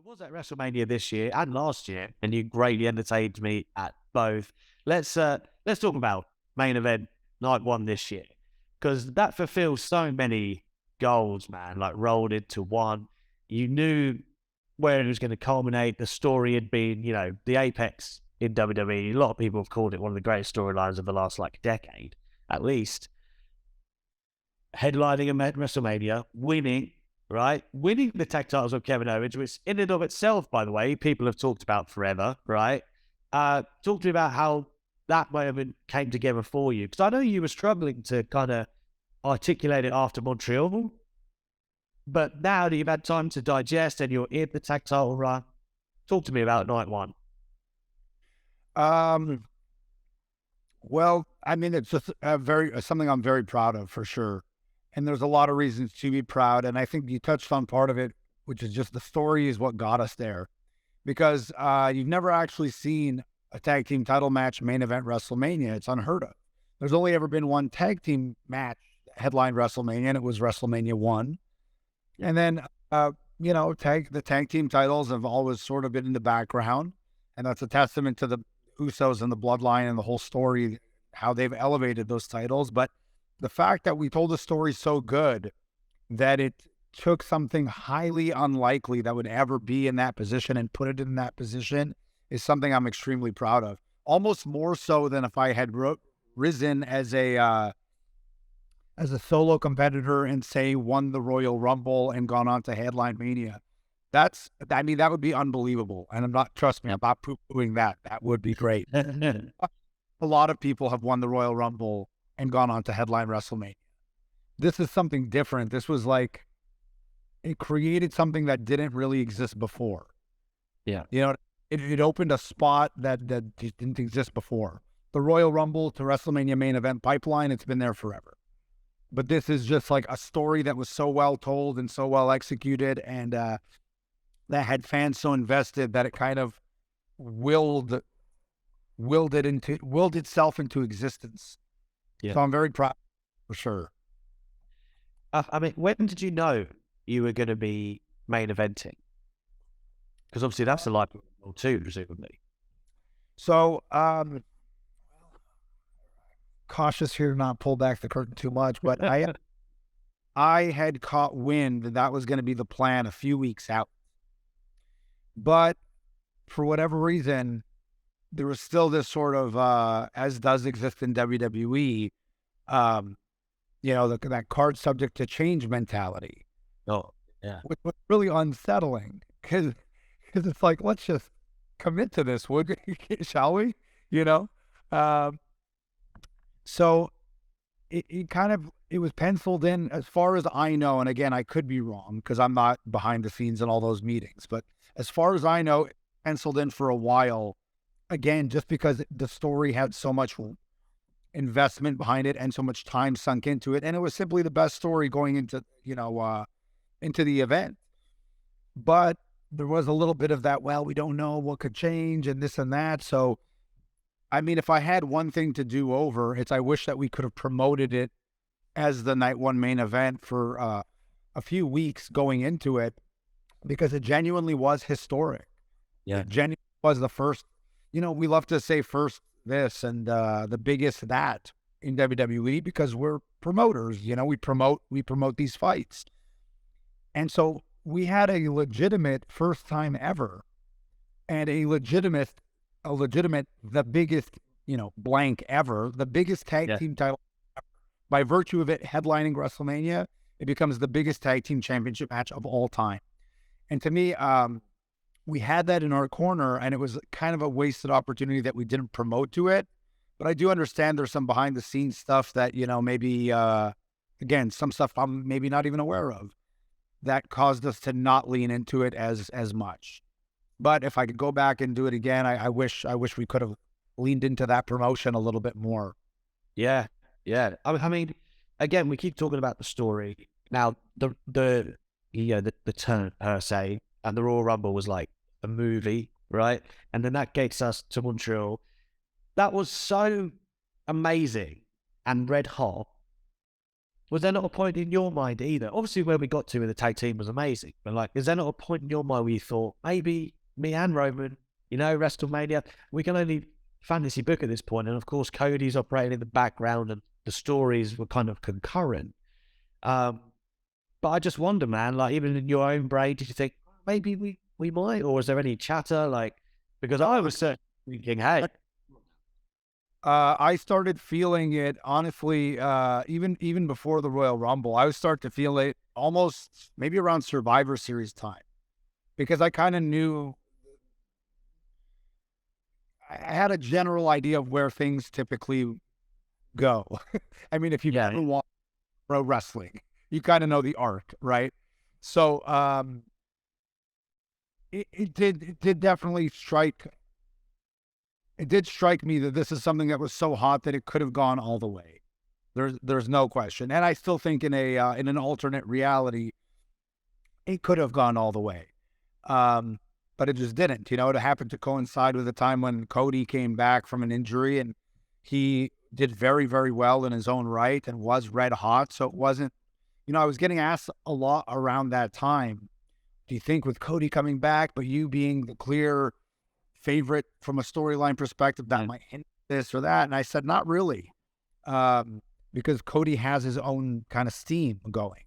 was at WrestleMania this year and last year, and you greatly entertained me at both. Let's talk about main event night one this year, because that fulfills so many goals, man. Like rolled into one. You knew where it was going to culminate. The story had been, the apex in WWE. A lot of people have called it one of the greatest storylines of the last decade, at least. Headlining a WrestleMania, winning, right? Winning the tag titles of Kevin Owens, which in and of itself, by the way, people have talked about forever, right? Talk to me about how that moment came together for you. Because I know you were struggling to kind of articulate it after Montreal, but now that you've had time to digest and you're in the tag title run, talk to me about night one. Well, I mean, it's just something I'm very proud of for sure. And there's a lot of reasons to be proud. And I think you touched on part of it, which is just the story is what got us there. Because you've never actually seen a tag team title match main event WrestleMania. It's unheard of. There's only ever been one tag team match headlined WrestleMania, and it was WrestleMania 1. And then, the tag team titles have always sort of been in the background. And that's a testament to the Usos and the bloodline and the whole story, how they've elevated those titles. But the fact that we told the story so good that it took something highly unlikely that would ever be in that position and put it in that position is something I'm extremely proud of. Almost more so than if I had risen as a solo competitor and say won the Royal Rumble and gone on to headline Mania. That would be unbelievable. And trust me, I'm not poo-pooing that. That would be great. A lot of people have won the Royal Rumble and gone on to headline WrestleMania. This is something different. This was it created something that didn't really exist before. Yeah. It opened a spot that didn't exist before. The Royal Rumble to WrestleMania main event pipeline, it's been there forever. But this is just a story that was so well told and so well executed, and that had fans so invested that it kind of willed itself into existence. Yeah. So I'm very proud, for sure. When did you know you were going to be main eventing? Because obviously that's a life goal too, presumably. So, cautious here to not pull back the curtain too much, but I had caught wind that was going to be the plan a few weeks out. But for whatever reason, there was still this sort of, as does exist in WWE, that card subject to change mentality. Oh, yeah. Which was really unsettling because it's let's just commit to this, shall we? So it was penciled in as far as I know. And again, I could be wrong because I'm not behind the scenes in all those meetings. But as far as I know, it penciled in for a while. Again, just because the story had so much investment behind it and so much time sunk into it. And it was simply the best story going into the event. But there was a little bit of that, well, we don't know what could change and this and that. So, I mean, if I had one thing to do over, it's I wish that we could have promoted it as the night one main event for a few weeks going into it, because it genuinely was historic. Yeah. It genuinely was the first, we love to say first this and the biggest that in WWE because we're promoters, we promote these fights. And so we had a legitimate first time ever and a legitimate, the biggest, blank ever, the biggest tag team title ever. By virtue of it headlining WrestleMania, it becomes the biggest tag team championship match of all time. And to me, we had that in our corner, and it was kind of a wasted opportunity that we didn't promote to it. But I do understand there's some behind the scenes stuff that, maybe, again, some stuff I'm maybe not even aware of that caused us to not lean into it as much. But if I could go back and do it again, I wish we could have leaned into that promotion a little bit more. Yeah. Yeah. I mean, again, we keep talking about the story. Now, the turn per se, and the Royal Rumble was like a movie, right? And then that gets us to Montreal. That was so amazing and red hot was there not a point in your mind either? Obviously, where we got to in the tag team was amazing, but like, is there not a point in your mind where you thought maybe me and Roman, WrestleMania, we can only fantasy book at this point, and of course, Cody's operating in the background, and the stories were kind of concurrent. Um, but I just wonder, man, like even in your own brain, did you think maybe we might, or was there any chatter? Like, because I was certainly thinking, hey, I started feeling it honestly, even before the Royal Rumble. I would start to feel it almost maybe around Survivor Series time, because I kind of knew I had a general idea of where things typically go. I mean, if you've yeah, ever watched pro wrestling, you kind of know the arc, right? So it did definitely strike. It did strike me that this is something that was so hot that it could have gone all the way. There's no question, and I still think in an alternate reality, it could have gone all the way, but it just didn't. It happened to coincide with the time when Cody came back from an injury, and he did very, very well in his own right and was red hot. So it wasn't. I was getting asked a lot around that time. Do you think with Cody coming back, but you being the clear favorite from a storyline perspective, that might hint this or that? And I said, not really, because Cody has his own kind of steam going.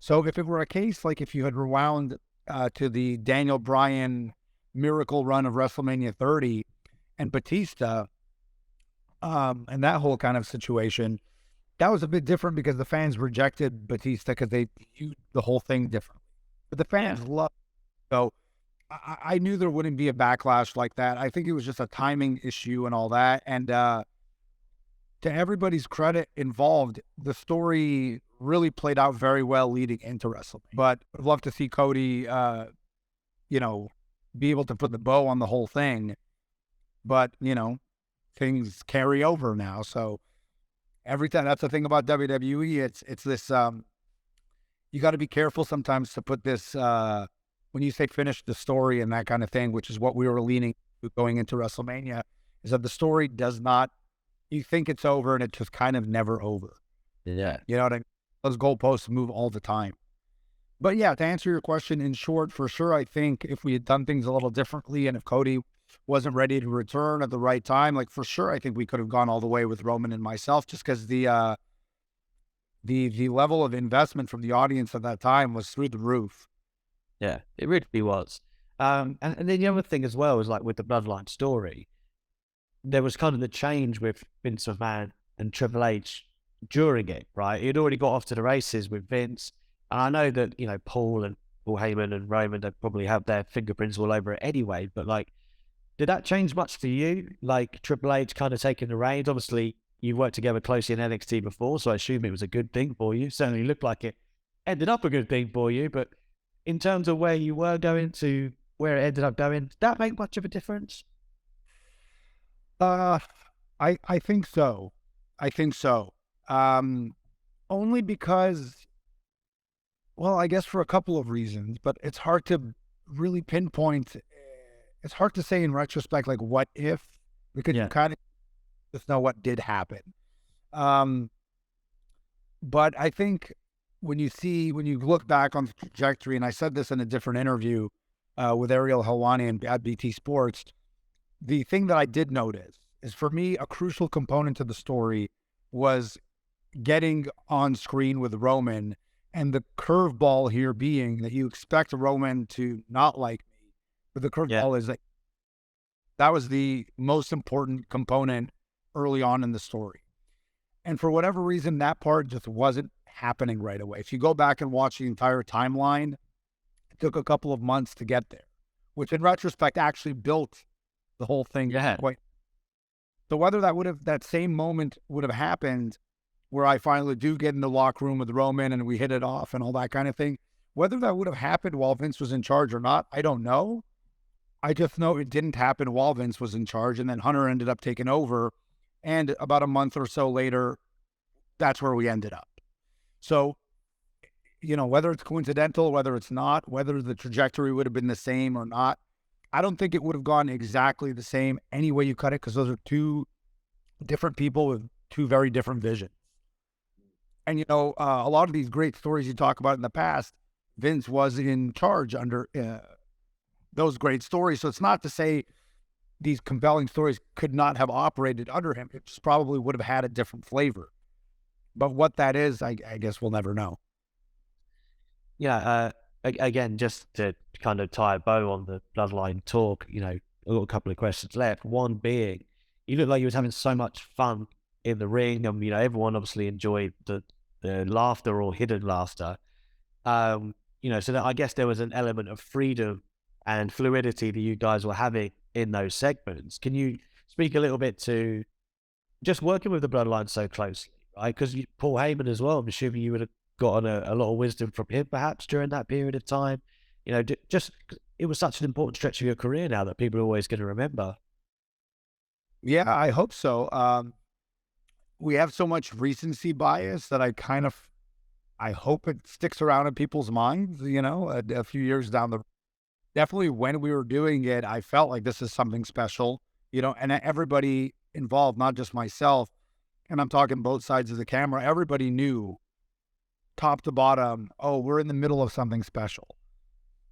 So if it were a case like if you had rewound to the Daniel Bryan miracle run of WrestleMania 30 and Batista, and that whole kind of situation, that was a bit different because the fans rejected Batista because they viewed the whole thing differently. But the fans loved it. So I knew there wouldn't be a backlash like that. I think it was just a timing issue and all that. And to everybody's credit involved, the story really played out very well leading into WrestleMania. But I'd love to see Cody, be able to put the bow on the whole thing. But, things carry over now. So every time, that's the thing about WWE. It's this, you got to be careful sometimes to put this, when you say finish the story and that kind of thing, which is what we were leaning to going into WrestleMania, is that the story does not, you think it's over and it's just kind of never over. yeah, You know what I mean? Those goalposts move all the time. But yeah, to answer your question in short, for sure, I think if we had done things a little differently and if Cody wasn't ready to return at the right time, like for sure, I think we could have gone all the way with Roman and myself, just because the level of investment from the audience at that time was through the roof. yeah, it really was. And then the other thing as well is like with the Bloodline story, there was kind of the change with Vince McMahon and Triple H during it, right? He'd already got off to the races with Vince. And I know that, Paul Heyman and Roman, they probably have their fingerprints all over it anyway. But like, did that change much for you? Like Triple H kind of taking the reins? Obviously, you worked together closely in NXT before, so I assume it was a good thing for you. Certainly looked like it ended up a good thing for you. But in terms of where you were going to where it ended up going, did that make much of a difference? I think so. I think so. Only because, well, I guess for a couple of reasons, but it's hard to really pinpoint. It's hard to say in retrospect, like what if, because you kind of just know what did happen. But I think when you look back on the trajectory, and I said this in a different interview with Ariel Helwani at BT Sports, the thing that I did notice is, for me, a crucial component to the story was getting on screen with Roman, and the curveball here being that you expect Roman to not like me, but the curveball is that was the most important component early on in the story. And for whatever reason, that part just wasn't happening right away. If you go back and watch the entire timeline, it took a couple of months to get there, which in retrospect actually built the whole thing quite. So whether that same moment would have happened where I finally do get in the locker room with Roman and we hit it off and all that kind of thing, whether that would have happened while Vince was in charge or not, I don't know. I just know it didn't happen while Vince was in charge, and then Hunter ended up taking over. And about a month or so later, that's where we ended up. So, whether it's coincidental, whether it's not, whether the trajectory would have been the same or not, I don't think it would have gone exactly the same any way you cut it, because those are two different people with two very different visions. And, a lot of these great stories you talk about in the past, Vince was in charge under those great stories. So it's not to say these compelling stories could not have operated under him. It just probably would have had a different flavor. But what that is, I guess we'll never know. Yeah, again, just to kind of tie a bow on the Bloodline talk, I've got a couple of questions left. One being, you look like you was having so much fun in the ring, and everyone obviously enjoyed the laughter or hidden laughter. So that I guess there was an element of freedom and fluidity that you guys were having in those segments. Can you speak a little bit to just working with the Bloodline so closely, right? Because Paul Heyman as well, I'm assuming you would have gotten a lot of wisdom from him perhaps during that period of time. Just it was such an important stretch of your career now that people are always going to remember. Yeah, I hope so. We have so much recency bias that I hope it sticks around in people's minds, a few years down the definitely when we were doing it, I felt like this is something special, and everybody involved, not just myself, and I'm talking both sides of the camera, everybody knew top to bottom, oh, we're in the middle of something special,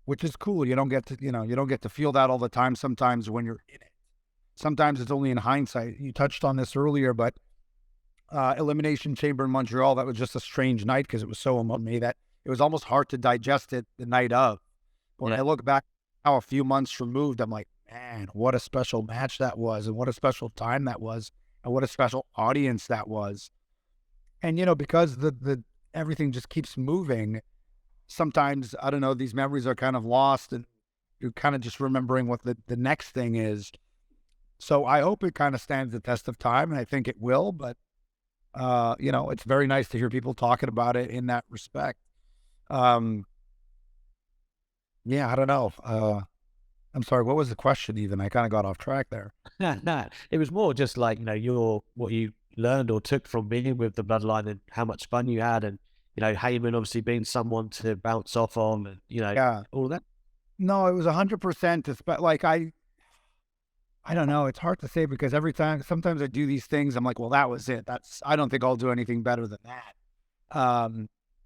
which is cool. You don't get to feel that all the time sometimes when you're in it. Sometimes it's only in hindsight. You touched on this earlier, but Elimination Chamber in Montreal, that was just a strange night because it was so emotional to me that it was almost hard to digest it the night of. When I look back now a few months removed, I'm like, man, what a special match that was, and what a special time that was, and what a special audience that was. And because the everything just keeps moving, sometimes I don't know, these memories are kind of lost, and you're kind of just remembering what the next thing is. So I hope it kind of stands the test of time, and I think it will. But it's very nice to hear people talking about it in that respect. Yeah, I don't know. I'm sorry, what was the question even? I kind of got off track there. Nah, it was more just like, what you learned or took from being with the Bloodline and how much fun you had, and, Heyman obviously being someone to bounce off on, and, Yeah. all that. No, it was 100%. Like I don't know. It's hard to say because sometimes I do these things, I'm like, well, that was it. I don't think I'll do anything better than that.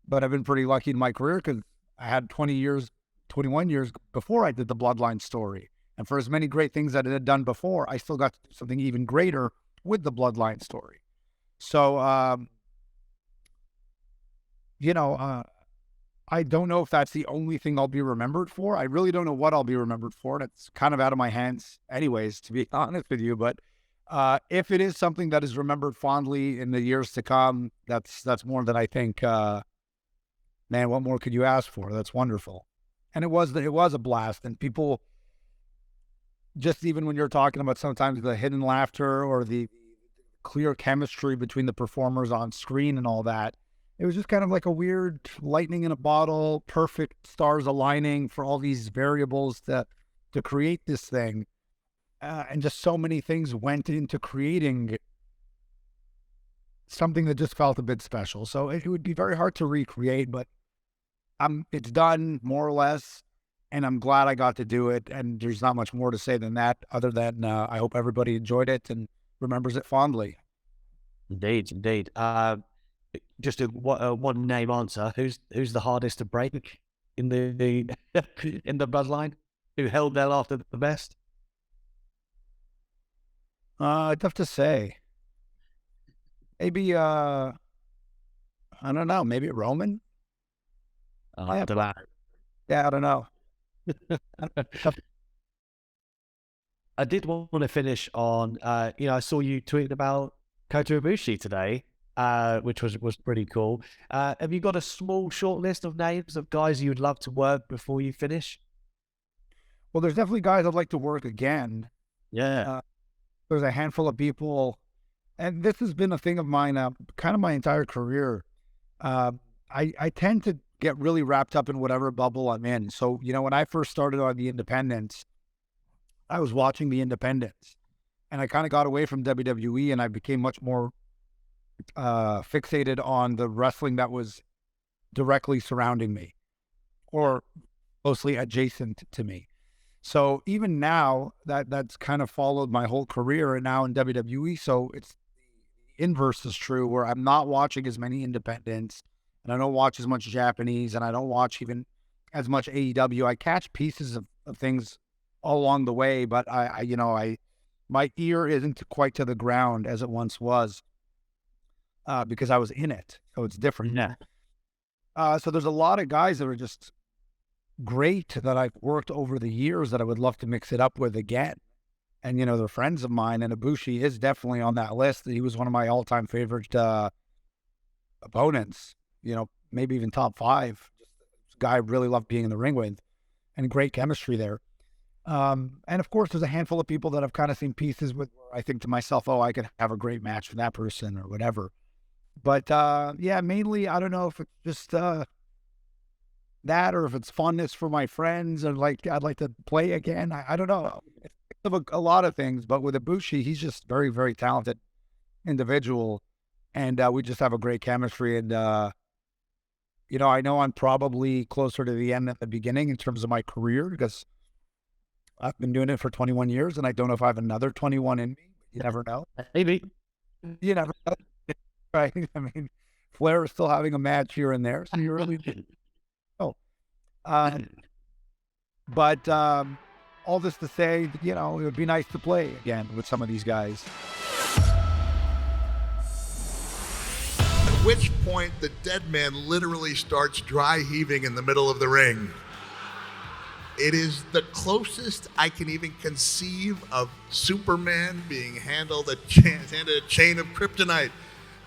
But I've been pretty lucky in my career because I had 21 years before I did the Bloodline story. And for as many great things that I had done before, I still got to do something even greater with the Bloodline story. So, I don't know if that's the only thing I'll be remembered for. I really don't know what I'll be remembered for. And it's kind of out of my hands anyways, to be honest with you. But if it is something that is remembered fondly in the years to come, that's more than I think, man, what more could you ask for? That's wonderful. And it was a blast. And people, just even when you're talking about sometimes the hidden laughter or the clear chemistry between the performers on screen and all that, it was just kind of like a weird lightning in a bottle, perfect stars aligning for all these variables to create this thing. And just so many things went into creating something that just felt a bit special. So it would be very hard to recreate, but it's done more or less, and I'm glad I got to do it. And there's not much more to say than that, other than I hope everybody enjoyed it and remembers it fondly. Indeed. Just a one name answer. Who's the hardest to break in the in the Bloodline? Who held their laughter the best? Tough to say. Maybe I don't know. Maybe Roman. I don't know. Yeah, I don't know. I did want to finish on. I saw you tweeting about Kota Ibushi today, which was pretty cool. Have you got a small short list of names of guys you'd love to work before you finish? Well, there's definitely guys I'd like to work again. Yeah. There's a handful of people, and this has been a thing of mine, kind of my entire career. I tend to get really wrapped up in whatever bubble I'm in. So, when I first started on the independents, I was watching the independents, and I kind of got away from WWE, and I became much more fixated on the wrestling that was directly surrounding me or closely adjacent to me. So even now that's kind of followed my whole career and now in WWE. So it's inverse is true, where I'm not watching as many independents, and I don't watch as much Japanese, and I don't watch even as much AEW. I catch pieces of things all along the way, but my ear isn't quite to the ground as it once was, because I was in it, so it's different. Yeah. So there's a lot of guys that are just great that I've worked over the years that I would love to mix it up with again. And, they're friends of mine, and Ibushi is definitely on that list. He was one of my all-time favorite opponents, maybe even top 5. Just a guy I really loved being in the ring with, and great chemistry there. And of course, there's a handful of people that I've kind of seen pieces with where I think to myself, oh, I could have a great match with that person or whatever. But yeah, mainly, I don't know if it's just that or if it's funness for my friends, or I'd like to play again. I don't know. It's a lot of things, but with Ibushi, he's just very, very talented individual, and we just have a great chemistry. And I know I'm probably closer to the end than the beginning in terms of my career, because I've been doing it for 21 years, and I don't know if I have another 21 in me. You never know. Maybe. You never know. Right? I mean, Flair is still having a match here and there, so you really oh. But all this to say, it would be nice to play again with some of these guys. At which point the dead man literally starts dry heaving in the middle of the ring. It is the closest I can even conceive of Superman being handed a chain of kryptonite.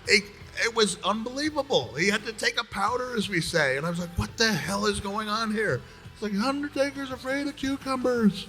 It was unbelievable. He had to take a powder, as we say. And I was like, what the hell is going on here? It's like, Undertaker's afraid of cucumbers.